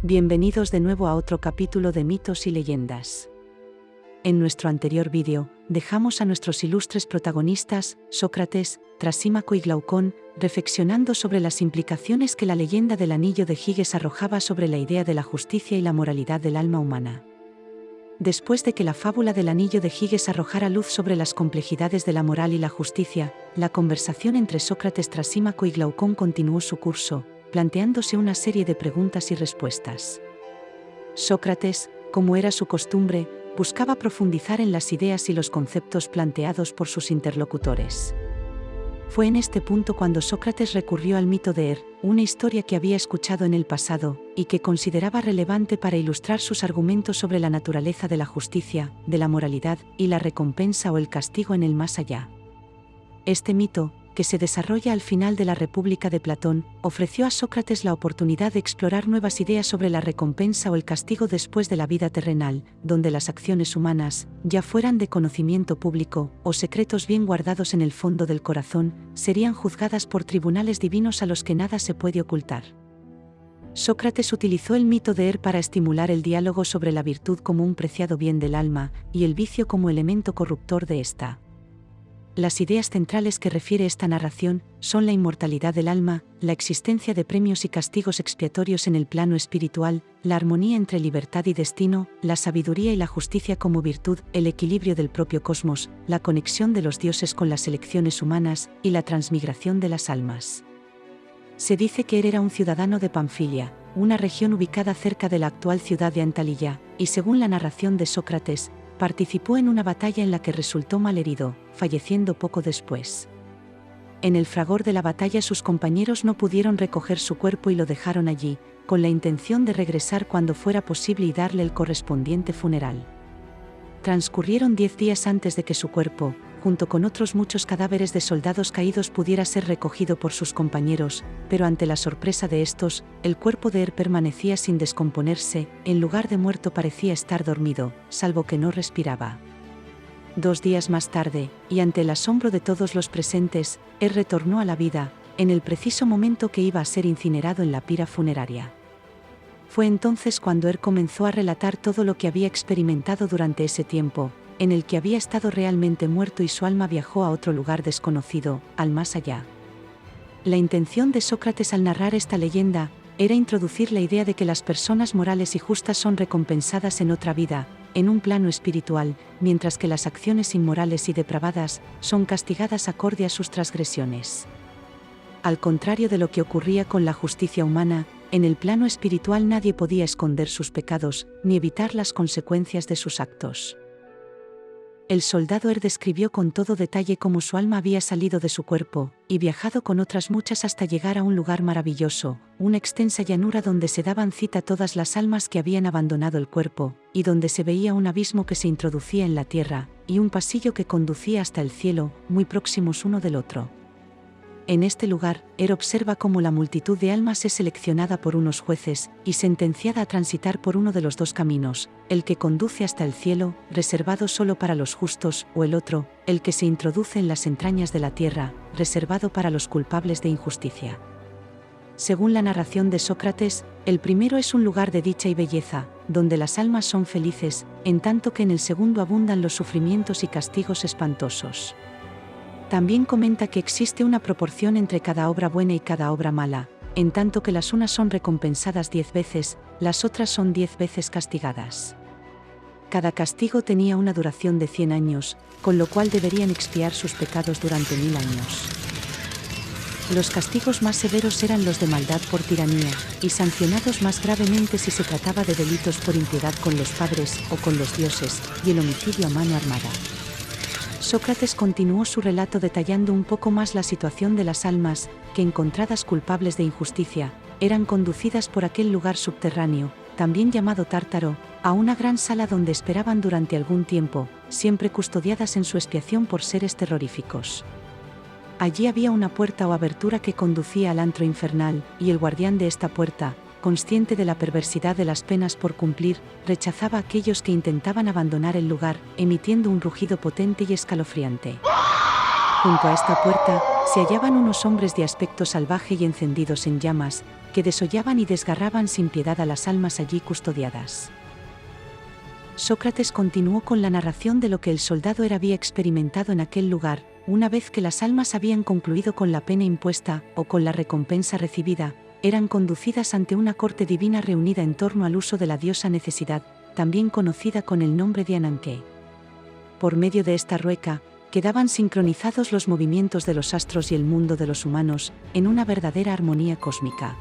Bienvenidos de nuevo a otro capítulo de Mitos y Leyendas. En nuestro anterior vídeo, dejamos a nuestros ilustres protagonistas, Sócrates, Trasímaco y Glaucón, reflexionando sobre las implicaciones que la leyenda del anillo de Giges arrojaba sobre la idea de la justicia y la moralidad del alma humana. Después de que la fábula del anillo de Giges arrojara luz sobre las complejidades de la moral y la justicia, la conversación entre Sócrates, Trasímaco y Glaucón continuó su curso, planteándose una serie de preguntas y respuestas. Sócrates, como era su costumbre, buscaba profundizar en las ideas y los conceptos planteados por sus interlocutores. Fue en este punto cuando Sócrates recurrió al mito de Er, una historia que había escuchado en el pasado, y que consideraba relevante para ilustrar sus argumentos sobre la naturaleza de la justicia, de la moralidad, y la recompensa o el castigo en el más allá. Este mito, que se desarrolla al final de la República de Platón, ofreció a Sócrates la oportunidad de explorar nuevas ideas sobre la recompensa o el castigo después de la vida terrenal, donde las acciones humanas, ya fueran de conocimiento público o secretos bien guardados en el fondo del corazón, serían juzgadas por tribunales divinos a los que nada se puede ocultar. Sócrates utilizó el mito de Er para estimular el diálogo sobre la virtud como un preciado bien del alma, y el vicio como elemento corruptor de ésta. Las ideas centrales que refiere esta narración son la inmortalidad del alma, la existencia de premios y castigos expiatorios en el plano espiritual, la armonía entre libertad y destino, la sabiduría y la justicia como virtud, el equilibrio del propio cosmos, la conexión de los dioses con las elecciones humanas y la transmigración de las almas. Se dice que Er era un ciudadano de Panfilia, una región ubicada cerca de la actual ciudad de Antalya, y según la narración de Sócrates, participó en una batalla en la que resultó malherido, falleciendo poco después. En el fragor de la batalla sus compañeros no pudieron recoger su cuerpo y lo dejaron allí, con la intención de regresar cuando fuera posible y darle el correspondiente funeral. Transcurrieron 10 días antes de que su cuerpo, junto con otros muchos cadáveres de soldados caídos, pudiera ser recogido por sus compañeros, pero ante la sorpresa de estos, el cuerpo de Er permanecía sin descomponerse, en lugar de muerto parecía estar dormido, salvo que no respiraba. 2 días más tarde, y ante el asombro de todos los presentes, Er retornó a la vida, en el preciso momento que iba a ser incinerado en la pira funeraria. Fue entonces cuando Er comenzó a relatar todo lo que había experimentado durante ese tiempo, en el que había estado realmente muerto y su alma viajó a otro lugar desconocido, al más allá. La intención de Sócrates al narrar esta leyenda era introducir la idea de que las personas morales y justas son recompensadas en otra vida, en un plano espiritual, mientras que las acciones inmorales y depravadas son castigadas acorde a sus transgresiones. Al contrario de lo que ocurría con la justicia humana, en el plano espiritual nadie podía esconder sus pecados, ni evitar las consecuencias de sus actos. El soldado Er describió con todo detalle cómo su alma había salido de su cuerpo, y viajado con otras muchas hasta llegar a un lugar maravilloso, una extensa llanura donde se daban cita todas las almas que habían abandonado el cuerpo, y donde se veía un abismo que se introducía en la tierra, y un pasillo que conducía hasta el cielo, muy próximos uno del otro. En este lugar, Er observa cómo la multitud de almas es seleccionada por unos jueces, y sentenciada a transitar por uno de los dos caminos, el que conduce hasta el cielo, reservado solo para los justos, o el otro, el que se introduce en las entrañas de la tierra, reservado para los culpables de injusticia. Según la narración de Sócrates, el primero es un lugar de dicha y belleza, donde las almas son felices, en tanto que en el segundo abundan los sufrimientos y castigos espantosos. También comenta que existe una proporción entre cada obra buena y cada obra mala, en tanto que las unas son recompensadas 10 veces, las otras son 10 veces castigadas. Cada castigo tenía una duración de 100 años, con lo cual deberían expiar sus pecados durante 1000 años. Los castigos más severos eran los de maldad por tiranía, y sancionados más gravemente si se trataba de delitos por impiedad con los padres o con los dioses, y el homicidio a mano armada. Sócrates continuó su relato detallando un poco más la situación de las almas, que encontradas culpables de injusticia, eran conducidas por aquel lugar subterráneo, también llamado Tártaro, a una gran sala donde esperaban durante algún tiempo, siempre custodiadas en su expiación por seres terroríficos. Allí había una puerta o abertura que conducía al antro infernal, y el guardián de esta puerta, consciente de la perversidad de las penas por cumplir, rechazaba a aquellos que intentaban abandonar el lugar, emitiendo un rugido potente y escalofriante. Junto a esta puerta, se hallaban unos hombres de aspecto salvaje y encendidos en llamas, que desollaban y desgarraban sin piedad a las almas allí custodiadas. Sócrates continuó con la narración de lo que el soldado había experimentado en aquel lugar, una vez que las almas habían concluido con la pena impuesta, o con la recompensa recibida, eran conducidas ante una corte divina reunida en torno al uso de la diosa Necesidad, también conocida con el nombre de Ananke. Por medio de esta rueca, quedaban sincronizados los movimientos de los astros y el mundo de los humanos, en una verdadera armonía cósmica.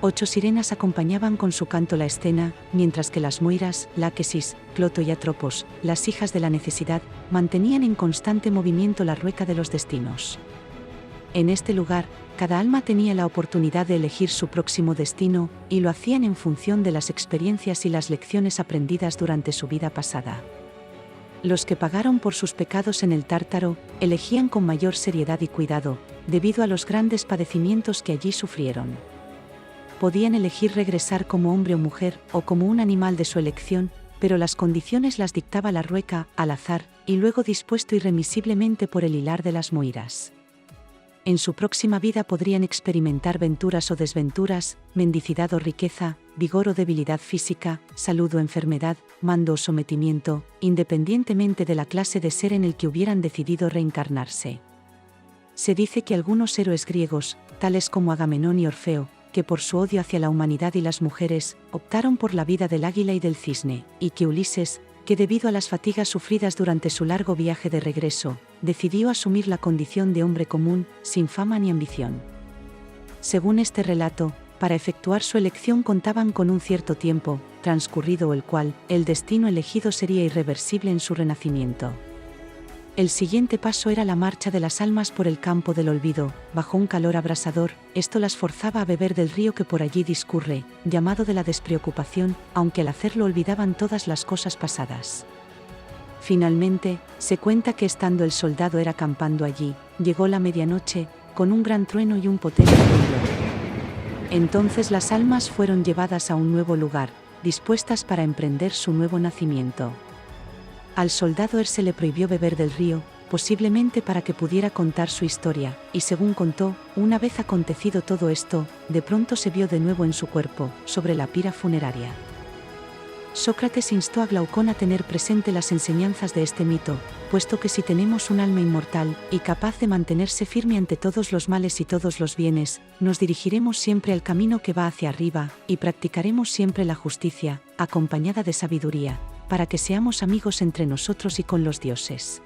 8 sirenas acompañaban con su canto la escena, mientras que las Moiras, Láquesis, Cloto y Atropos, las hijas de la Necesidad, mantenían en constante movimiento la rueca de los destinos. En este lugar, cada alma tenía la oportunidad de elegir su próximo destino, y lo hacían en función de las experiencias y las lecciones aprendidas durante su vida pasada. Los que pagaron por sus pecados en el Tártaro, elegían con mayor seriedad y cuidado, debido a los grandes padecimientos que allí sufrieron. Podían elegir regresar como hombre o mujer, o como un animal de su elección, pero las condiciones las dictaba la rueca, al azar, y luego dispuesto irremisiblemente por el hilar de las Moiras. En su próxima vida podrían experimentar venturas o desventuras, mendicidad o riqueza, vigor o debilidad física, salud o enfermedad, mando o sometimiento, independientemente de la clase de ser en el que hubieran decidido reencarnarse. Se dice que algunos héroes griegos, tales como Agamenón y Orfeo, que por su odio hacia la humanidad y las mujeres, optaron por la vida del águila y del cisne, y que Ulises, que debido a las fatigas sufridas durante su largo viaje de regreso, decidió asumir la condición de hombre común, sin fama ni ambición. Según este relato, para efectuar su elección contaban con un cierto tiempo, transcurrido el cual, el destino elegido sería irreversible en su renacimiento. El siguiente paso era la marcha de las almas por el campo del olvido, bajo un calor abrasador. Esto las forzaba a beber del río que por allí discurre, llamado de la despreocupación, aunque al hacerlo olvidaban todas las cosas pasadas. Finalmente, se cuenta que estando el soldado acampando allí, llegó la medianoche, con un gran trueno y un potente temblor. Entonces las almas fueron llevadas a un nuevo lugar, dispuestas para emprender su nuevo nacimiento. Al soldado se le prohibió beber del río, posiblemente para que pudiera contar su historia, y según contó, una vez acontecido todo esto, de pronto se vio de nuevo en su cuerpo, sobre la pira funeraria. Sócrates instó a Glaucón a tener presente las enseñanzas de este mito, puesto que si tenemos un alma inmortal, y capaz de mantenerse firme ante todos los males y todos los bienes, nos dirigiremos siempre al camino que va hacia arriba, y practicaremos siempre la justicia, acompañada de sabiduría, para que seamos amigos entre nosotros y con los dioses.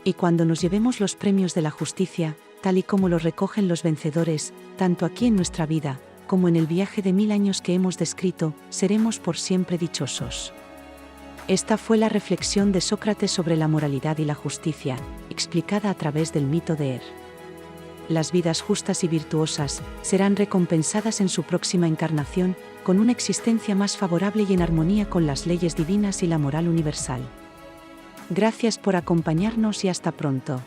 Y cuando nos llevemos los premios de la justicia, tal y como los recogen los vencedores, tanto aquí en nuestra vida, como en el viaje de 1000 años que hemos descrito, seremos por siempre dichosos. Esta fue la reflexión de Sócrates sobre la moralidad y la justicia, explicada a través del mito de Las vidas justas y virtuosas serán recompensadas en su próxima encarnación, con una existencia más favorable y en armonía con las leyes divinas y la moral universal. Gracias por acompañarnos y hasta pronto.